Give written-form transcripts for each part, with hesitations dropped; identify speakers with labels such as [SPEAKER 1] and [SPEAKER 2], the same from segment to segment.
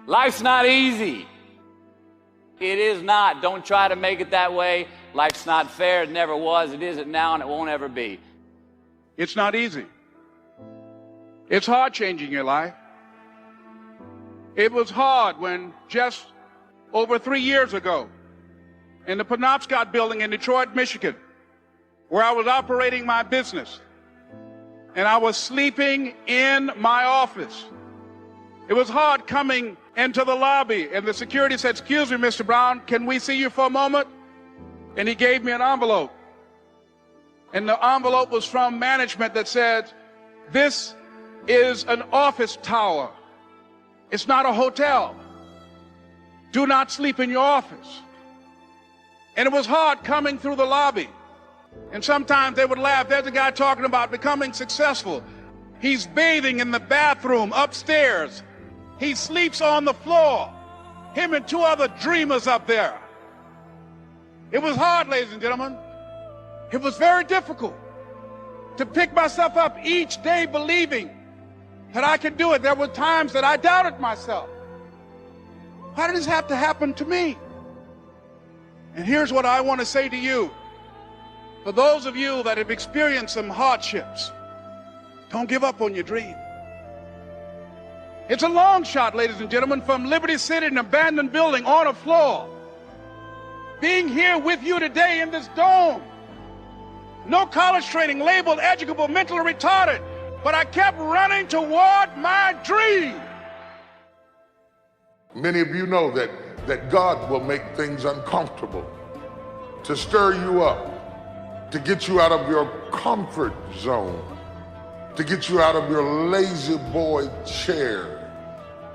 [SPEAKER 1] Life's not easy. It is not. Don't try to make it that way. Life's not fair. It never was. It isn't now, and it won't ever be.
[SPEAKER 2] It's not easy. It's hard changing your life. It was hard when just over 3 years ago, in the Penobscot building in Detroit, Michigan, where I was operating my business, and I was sleeping in my office. It was hard coming into the lobby, and the security said, "Excuse me, Mr. Brown, can we see you for a moment?" And he gave me an envelope. And the envelope was from management that said, "This is an office tower. It's not a hotel. Do not sleep in your office." And it was hard coming through the lobby. And sometimes they would laugh. There's a guy talking about becoming successful. He's bathing in the bathroom upstairs. He sleeps on the floor. Him and 2 other dreamers up there. It was hard, ladies and gentlemen. It was very difficult to pick myself up each day believing that I could do it. There were times that I doubted myself. Why did this have to happen to me? And here's what I want to say to you. For those of you that have experienced some hardships, don't give up on your dream. It's a long shot, ladies and gentlemen, from Liberty City, an abandoned building on a floor, being here with you today in this dome. No college training, labeled educable, mentally retarded, but I kept running toward my dream.
[SPEAKER 3] Many of you know that God will make things uncomfortable to stir you up, to get you out of your comfort zone, to get you out of your lazy boy chair,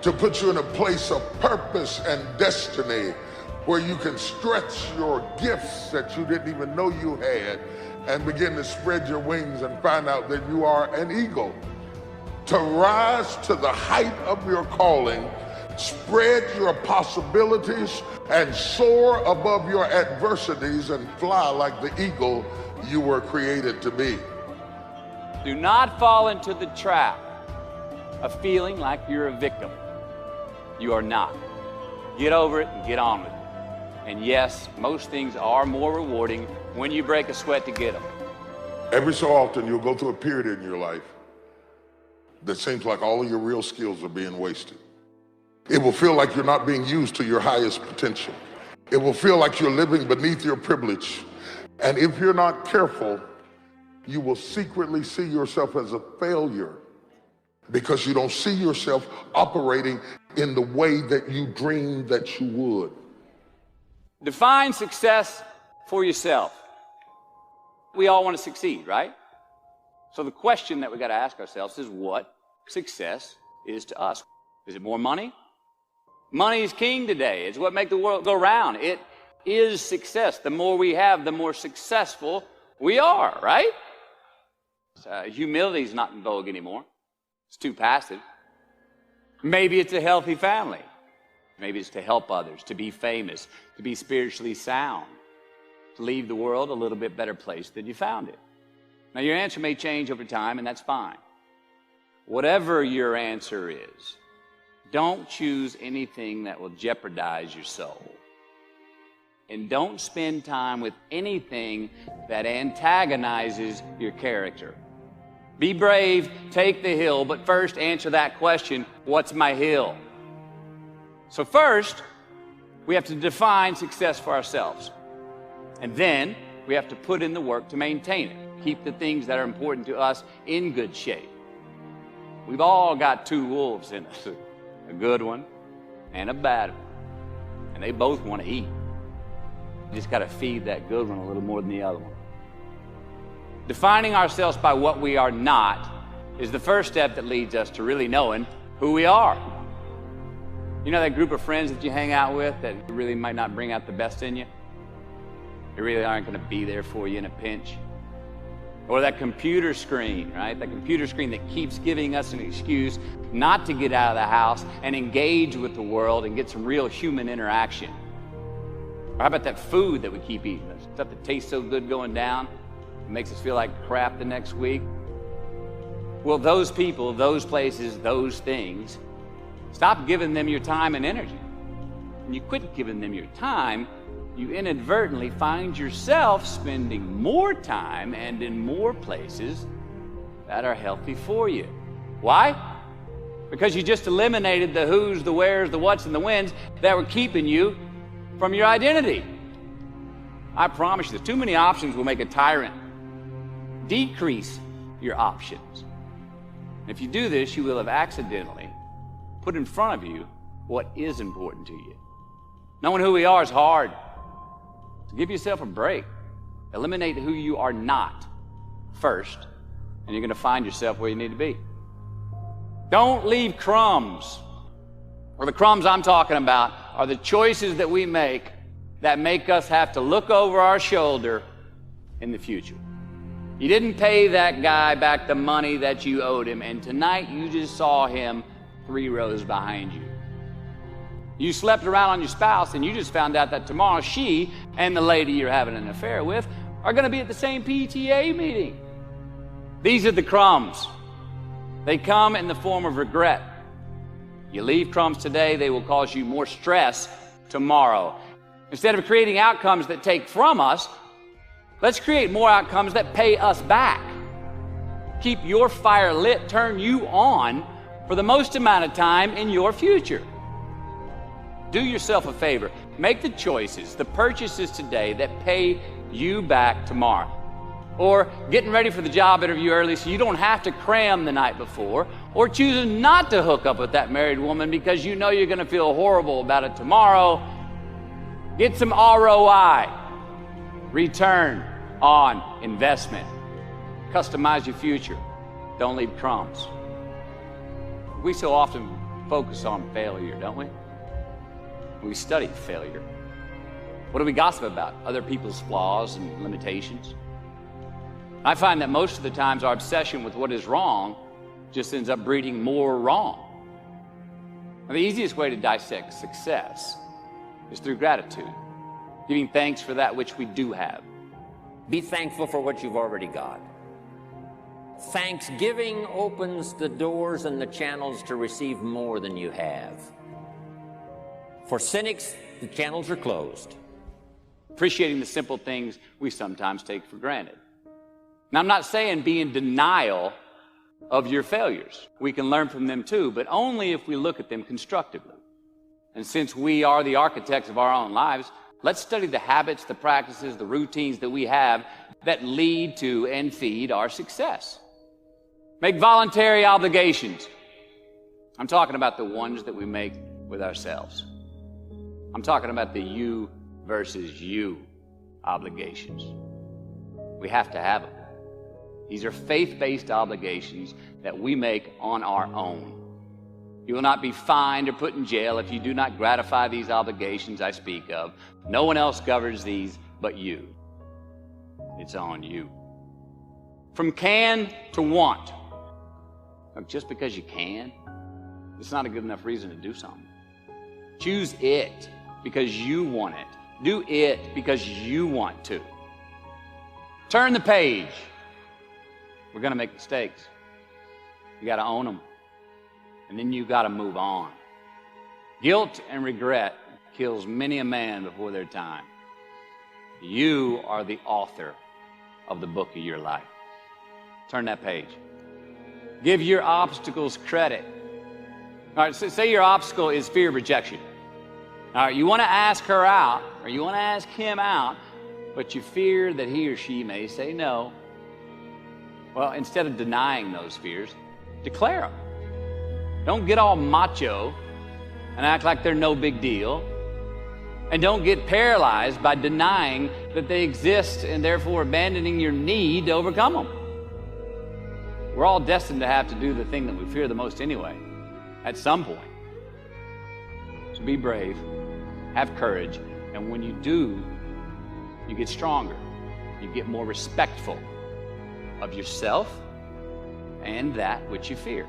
[SPEAKER 3] to put you in a place of purpose and destiny where you can stretch your gifts that you didn't even know you had and begin to spread your wings and find out that you are an eagle. To rise to the height of your calling, spread your possibilities, and soar above your adversities and fly like the eagle you were created to be.
[SPEAKER 1] Do not fall into the trap of feeling like you're a victim. You are not. Get over it and get on with it. And yes, most things are more rewarding when you break a sweat to get them.
[SPEAKER 3] Every so often, you'll go through a period in your life that seems like all of your real skills are being wasted. It will feel like you're not being used to your highest potential. It will feel like you're living beneath your privilege. And if you're not careful, you will secretly see yourself as a failure because you don't see yourself operating in the way that you dreamed that you would.
[SPEAKER 1] Define success for yourself. We all want to succeed, right? So the question that we got to ask ourselves is what success is to us. Is it more money? Money is king today. It's what makes the world go round. It is success. The more we have, the more successful we are, right? Humility is not in vogue anymore. It's too passive. Maybe it's a healthy family. Maybe it's to help others, to be famous, to be spiritually sound, to leave the world a little bit better place than you found it. Now, your answer may change over time, and that's fine. Whatever your answer is, don't choose anything that will jeopardize your soul. And don't spend time with anything that antagonizes your character. Be brave, take the hill, but first answer that question, what's my hill? So first, we have to define success for ourselves. And then we have to put in the work to maintain it. Keep the things that are important to us in good shape. We've all got 2 wolves in us, a good one and a bad one. And they both want to eat. You just got to feed that good one a little more than the other one. Defining ourselves by what we are not is the first step that leads us to really knowing who we are. You know that group of friends that you hang out with that really might not bring out the best in you? They really aren't going to be there for you in a pinch. Or that computer screen, right? That computer screen that keeps giving us an excuse not to get out of the house and engage with the world and get some real human interaction. Or how about that food that we keep eating? That stuff that tastes so good going down, it makes us feel like crap the next week. Well, those people, those places, those things Stop giving them your time and energy. When you quit giving them your time, you inadvertently find yourself spending more time and in more places that are healthy for you. Why? Because you just eliminated the who's, the where's, the what's, and the when's that were keeping you from your identity. I promise you, too many options will make a tyrant. Decrease your options. If you do this, you will have accidentally put in front of you what is important to you. Knowing who we are is hard. So give yourself a break. Eliminate who you are not first, and you're going to find yourself where you need to be. Don't leave crumbs. Or the crumbs I'm talking about are the choices that we make that make us have to look over our shoulder in the future. You didn't pay that guy back the money that you owed him, and tonight you just saw him 3 rows behind you. You slept around on your spouse, and you just found out that tomorrow she and the lady you're having an affair with are going to be at the same PTA meeting. These are the crumbs. They come in the form of regret. You leave crumbs today, they will cause you more stress tomorrow. Instead of creating outcomes that take from us, let's create more outcomes that pay us back. Keep your fire lit, turn you on for the most amount of time in your future. Do yourself a favor. Make the choices, the purchases today that pay you back tomorrow. Or getting ready for the job interview early so you don't have to cram the night before, or choosing not to hook up with that married woman because you know you're going to feel horrible about it tomorrow. Get some ROI, return on investment. Customize your future. Don't leave crumbs. We so often focus on failure, don't we? We study failure. What do we gossip about? Other people's flaws and limitations. I find that most of the times our obsession with what is wrong just ends up breeding more wrong. Now, the easiest way to dissect success is through gratitude, giving thanks for that which we do have.
[SPEAKER 4] Be thankful for what you've already got. Thanksgiving opens the doors and the channels to receive more than you have. For cynics, the channels are closed.
[SPEAKER 1] Appreciating the simple things we sometimes take for granted. Now, I'm not saying be in denial of your failures. We can learn from them too, but only if we look at them constructively. And since we are the architects of our own lives, let's study the habits, the practices, the routines that we have that lead to and feed our success. Make voluntary obligations. I'm talking about the ones that we make with ourselves. I'm talking about the you versus you obligations. We have to have them. These are faith-based obligations that we make on our own. You will not be fined or put in jail if you do not gratify these obligations I speak of. No one else governs these but you. It's on you. From can to want. Just because you can, it's not a good enough reason to do something. Choose it because you want it. Do it because you want to. Turn the page. We're going to make mistakes. You got to own them. And then you got to move on. Guilt and regret kills many a man before their time. You are the author of the book of your life. Turn that page. Give your obstacles credit. All right, so say your obstacle is fear of rejection. All right, you want to ask her out, or you want to ask him out, but you fear that he or she may say no. Well, instead of denying those fears, declare them. Don't get all macho and act like they're no big deal. And don't get paralyzed by denying that they exist and therefore abandoning your need to overcome them. We're all destined to have to do the thing that we fear the most anyway, at some point. So be brave, have courage, and when you do, you get stronger. You get more respectful of yourself and that which you fear.